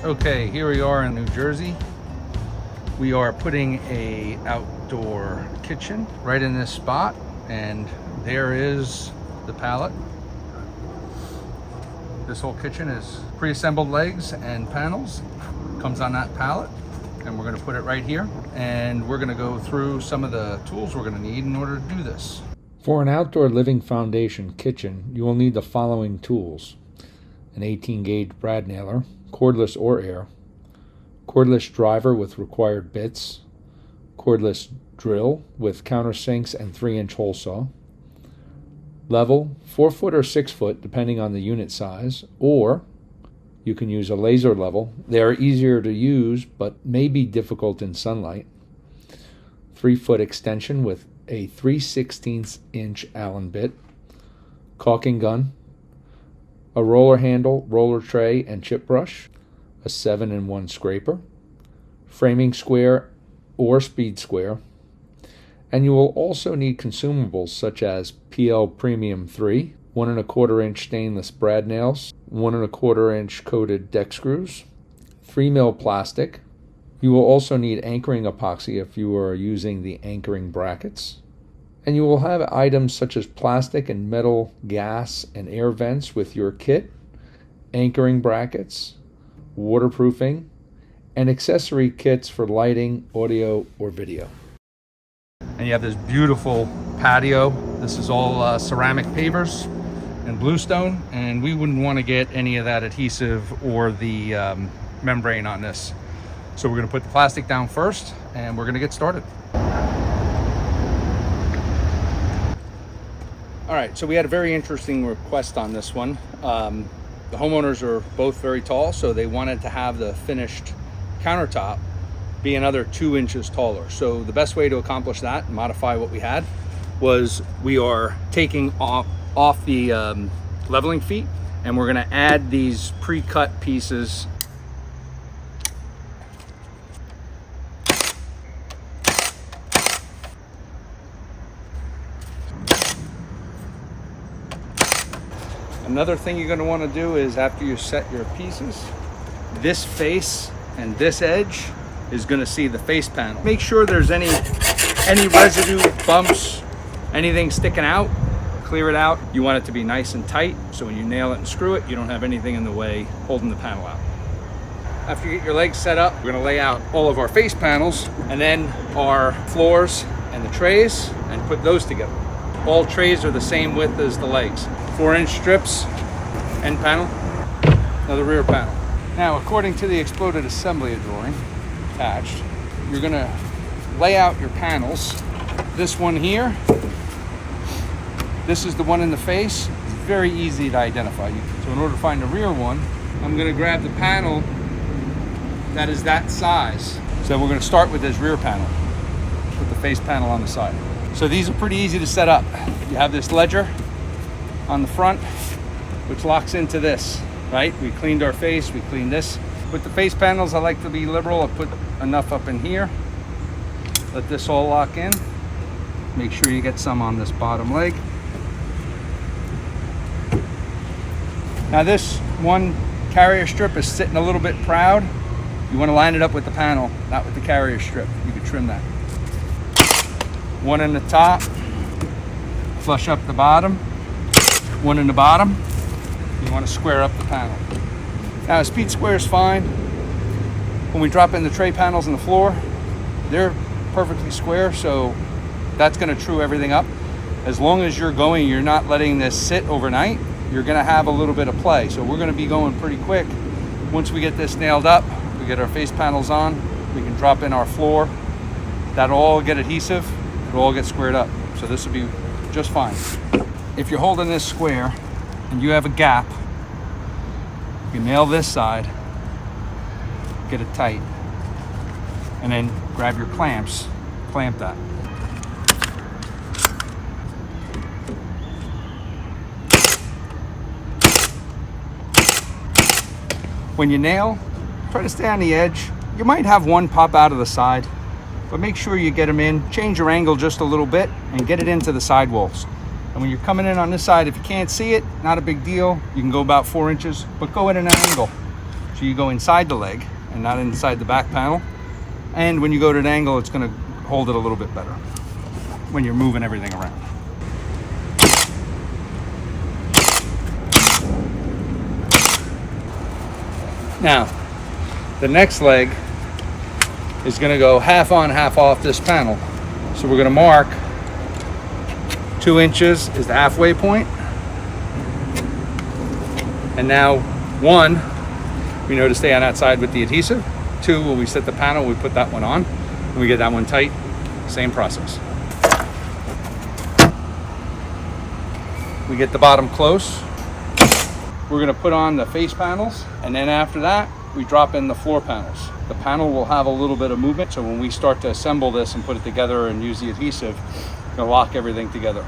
Okay, here we are in New Jersey. We are putting a outdoor kitchen right in this spot, and there is the pallet. This whole kitchen is pre-assembled legs and panels. Comes on that pallet, and we're going to put it right here, and we're going to go through some of the tools we're going to need in order to do this. For an outdoor living foundation kitchen, you will need the following tools: an 18-gauge brad nailer, cordless or air, cordless driver with required bits, cordless drill with countersinks and 3-inch hole saw, level 4-foot or 6-foot depending on the unit size, or you can use a laser level. They are easier to use but may be difficult in sunlight. 3-foot extension with a 3/16-inch Allen bit, caulking gun, a roller handle, roller tray and chip brush, a 7-in-1 scraper, framing square or speed square, and you will also need consumables such as PL Premium 3, 1 1/4-inch stainless brad nails, 1 1/4-inch coated deck screws, 3 mil plastic. You will also need anchoring epoxy if you are using the anchoring brackets. And you will have items such as plastic and metal gas and air vents with your kit, anchoring brackets, waterproofing, and accessory kits for lighting, audio, or video. And you have this beautiful patio. This is all ceramic pavers and bluestone, and we wouldn't want to get any of that adhesive or the membrane on this. So we're going to put the plastic down first, and we're going to get started. All right, so we had a very interesting request on this one. The homeowners are both very tall, so they wanted to have the finished countertop be another 2 inches taller. So the best way to accomplish that and modify what we had was we are taking off the leveling feet, and we're going to add these pre-cut pieces . Another thing you're going to want to do is, after you set your pieces, this face and this edge is going to see the face panel. Make sure there's any residue, bumps, anything sticking out, clear it out. You want it to be nice and tight, so when you nail it and screw it, you don't have anything in the way holding the panel out. After you get your legs set up, we're going to lay out all of our face panels and then our floors and the trays and put those together. All trays are the same width as the legs. 4-inch strips, end panel, another rear panel. Now, according to the exploded assembly drawing attached, you're gonna lay out your panels. This one here, this is the one in the face. It's very easy to identify. So in order to find the rear one, I'm gonna grab the panel that is that size. So we're gonna start with this rear panel, put the face panel on the side. So these are pretty easy to set up. You have this ledger on the front, which locks into this, right? We cleaned our face, we cleaned this. With the face panels, I like to be liberal. I put enough up in here. Let this all lock in. Make sure you get some on this bottom leg. Now this one carrier strip is sitting a little bit proud. You want to line it up with the panel, not with the carrier strip. You can trim that. One in the top, flush up the bottom. One in the bottom. You want to square up the panel. Now, a speed square is fine. When we drop in the tray panels on the floor, they're perfectly square, so that's going to true everything up. As long as you're not letting this sit overnight, you're going to have a little bit of play. So we're going to be going pretty quick. Once we get this nailed up, we get our face panels on, we can drop in our floor. That'll all get adhesive. It'll all get squared up. So this will be just fine. If you're holding this square and you have a gap, you nail this side, get it tight, and then grab your clamps, clamp that. When you nail, try to stay on the edge. You might have one pop out of the side, but make sure you get them in. Change your angle just a little bit and get it into the sidewalls. And when you're coming in on this side, if you can't see it, not a big deal. You can go about 4 inches, but go at an angle. So you go inside the leg and not inside the back panel. And when you go to an angle, it's going to hold it a little bit better when you're moving everything around. Now, the next leg is going to go half on, half off this panel. So we're going to mark 2 inches is the halfway point. And now 1, we know to stay on that side with the adhesive. 2, when we set the panel, we put that one on and we get that one tight. Same process. We get the bottom close. We're going to put on the face panels, and then after that we drop in the floor panels. The panel will have a little bit of movement, so when we start to assemble this and put it together and use the adhesive, we're going to lock everything together.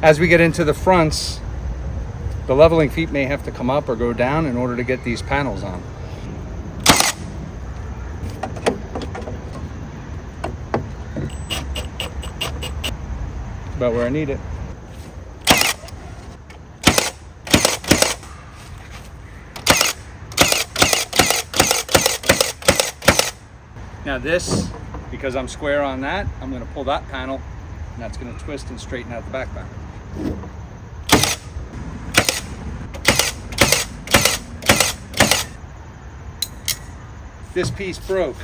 As we get into the fronts, the leveling feet may have to come up or go down in order to get these panels on. About where I need it. Now this, because I'm square on that, I'm going to pull that panel, and that's going to twist and straighten out the back panel. This piece broke,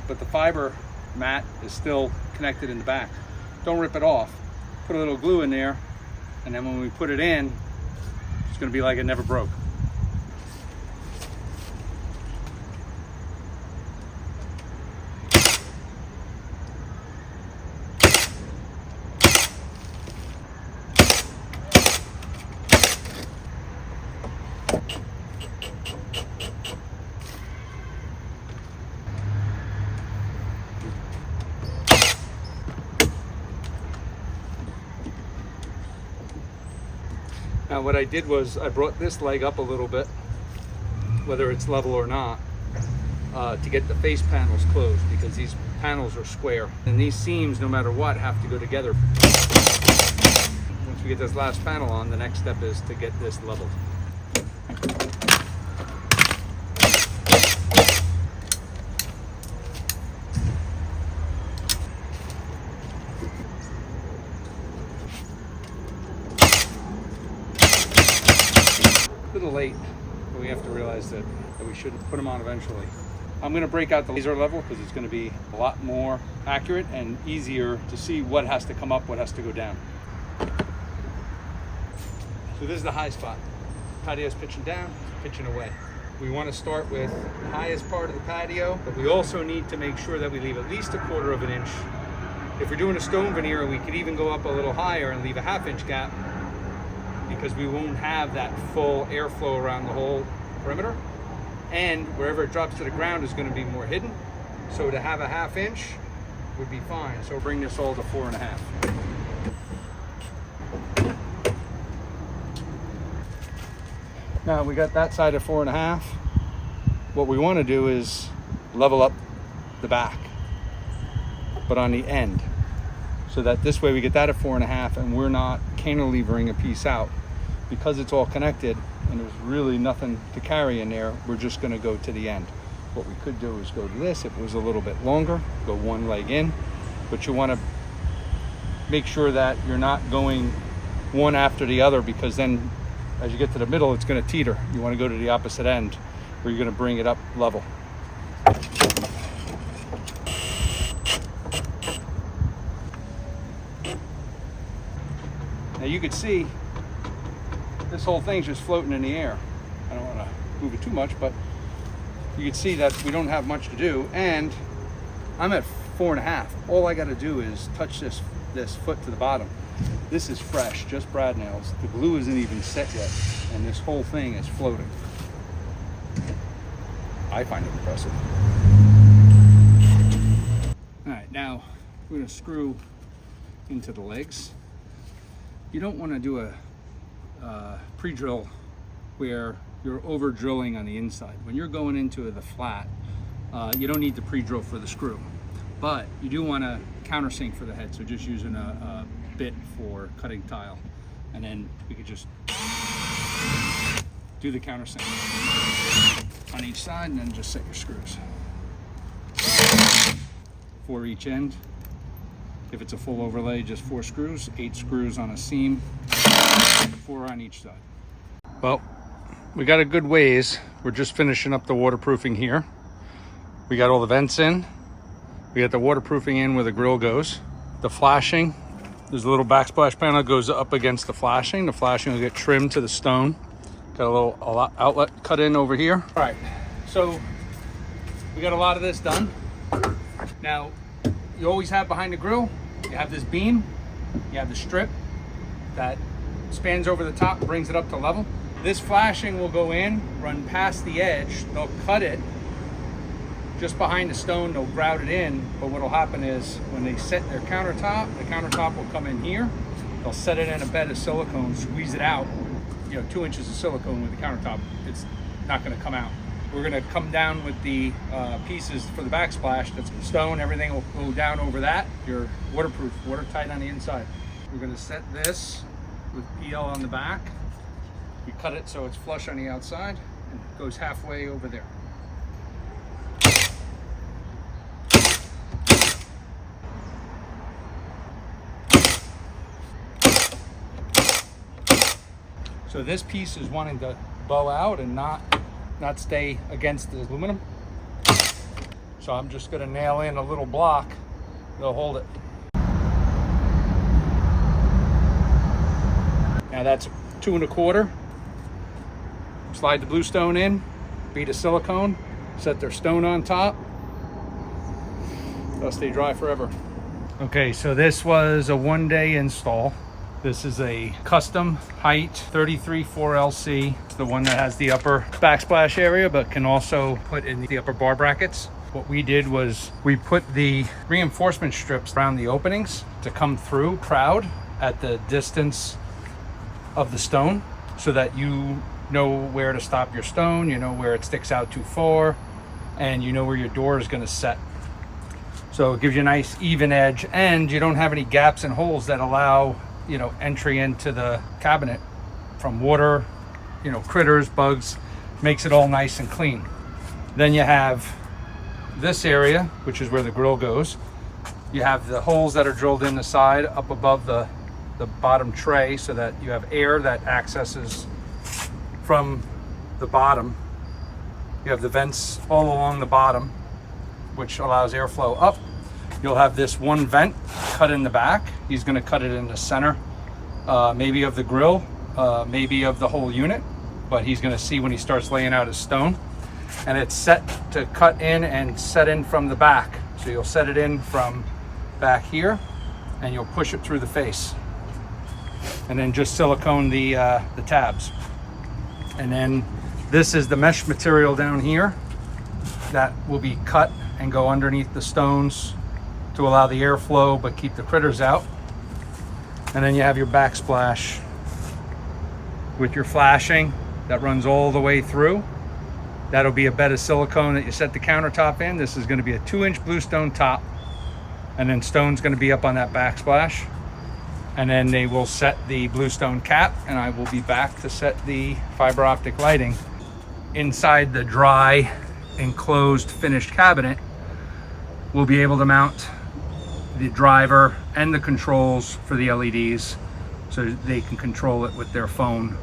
but the fiber mat is still connected in the back. Don't rip it off. Put a little glue in there, and then when we put it in, it's going to be like it never broke. Now what I did was I brought this leg up a little bit, whether it's level or not, to get the face panels closed, because these panels are square and these seams, no matter what, have to go together. Once we get this last panel on, the next step is to get this leveled. A little late, but we have to realize that we should put them on eventually. I'm going to break out the laser level because it's going to be a lot more accurate and easier to see what has to come up, what has to go down. So this is the high spot. Patio's pitching down, pitching away. We want to start with the highest part of the patio, but we also need to make sure that we leave at least 1/4 of an inch. If we're doing a stone veneer, we could even go up a little higher and leave a 1/2 inch gap, because we won't have that full airflow around the whole perimeter, and wherever it drops to the ground is going to be more hidden. So to have a 1/2 inch would be fine. So bring this all to 4.5. Now we got that side at 4.5. What we want to do is level up the back, but on the end, so that this way we get that at 4.5 and we're not cantilevering a piece out. Because it's all connected and there's really nothing to carry in there, we're just going to go to the end. What we could do is go to this if it was a little bit longer, go one leg in, but you want to make sure that you're not going one after the other, because then as you get to the middle, it's going to teeter. You want to go to the opposite end where you're going to bring it up level. Now you could see this whole thing's just floating in the air. I don't want to move it too much, but you can see that we don't have much to do, and I'm at 4.5. All I got to do is touch this foot to the bottom. This is fresh, just brad nails. The glue isn't even set yet, and this whole thing is floating. I find it impressive. All right, now we're going to screw into the legs. You don't want to do a pre-drill where you're over drilling on the inside. When you're going into the flat, you don't need the pre-drill for the screw, but you do want to countersink for the head. So just using a bit for cutting tile, and then we could just do the countersink on each side, and then just set your screws. 4 each end. If it's a full overlay, just 4 screws, 8 screws on a seam, 4 on each side. Well, we got a good ways. We're just finishing up the waterproofing here. We got all the vents in. We got the waterproofing in where the grill goes. The flashing, there's a little backsplash panel that goes up against the flashing. The flashing will get trimmed to the stone. Got a little outlet cut in over here. All right, so we got a lot of this done. Now, you always have behind the grill, you have this beam, you have the strip that spans over the top, brings it up to level. This flashing will go in, run past the edge, they'll cut it just behind the stone, they'll grout it in, but what'll happen is when they set their countertop, the countertop will come in here, they'll set it in a bed of silicone, squeeze it out, 2 inches of silicone with the countertop, it's not gonna come out. We're gonna come down with the pieces for the backsplash, that's stone, everything will go down over that. You're waterproof, watertight on the inside. We're gonna set this with PL on the back. We cut it so it's flush on the outside and it goes halfway over there. So this piece is wanting to bow out and not stay against the aluminum. So I'm just gonna nail in a little block that'll hold it. Now that's 2 1/4. Slide the bluestone in, beat a silicone, set their stone on top. They'll stay dry forever. Okay, so this was a 1-day install. This is a custom height 33/4 LC. It's the one that has the upper backsplash area, but can also put in the upper bar brackets. What we did was we put the reinforcement strips around the openings to come through crowd at the distance of the stone so that you know where to stop your stone, you know where it sticks out too far, and you know where your door is gonna set. So it gives you a nice even edge, and you don't have any gaps and holes that allow entry into the cabinet from water, critters, bugs. Makes it all nice and clean. Then you have this area, which is where the grill goes. You have the holes that are drilled in the side up above the bottom tray so that you have air that accesses from the bottom. You have the vents all along the bottom, which allows airflow up. You'll have this one vent cut in the back. He's gonna cut it in the center, maybe of the grill, maybe of the whole unit, but he's gonna see when he starts laying out his stone. And it's set to cut in and set in from the back. So you'll set it in from back here and you'll push it through the face. And then just silicone the tabs. And then this is the mesh material down here that will be cut and go underneath the stones to allow the airflow but keep the critters out. And then you have your backsplash with your flashing that runs all the way through. That'll be a bed of silicone that you set the countertop in. This is going to be a 2-inch bluestone top, and then stone's going to be up on that backsplash, and then they will set the bluestone cap, and I will be back to set the fiber optic lighting inside the dry enclosed finished cabinet. We'll be able to mount the driver and the controls for the LEDs so they can control it with their phone,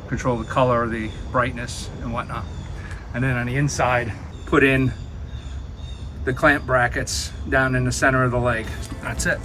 control the color, the brightness and whatnot. And then on the inside, put in the clamp brackets down in the center of the leg. That's it.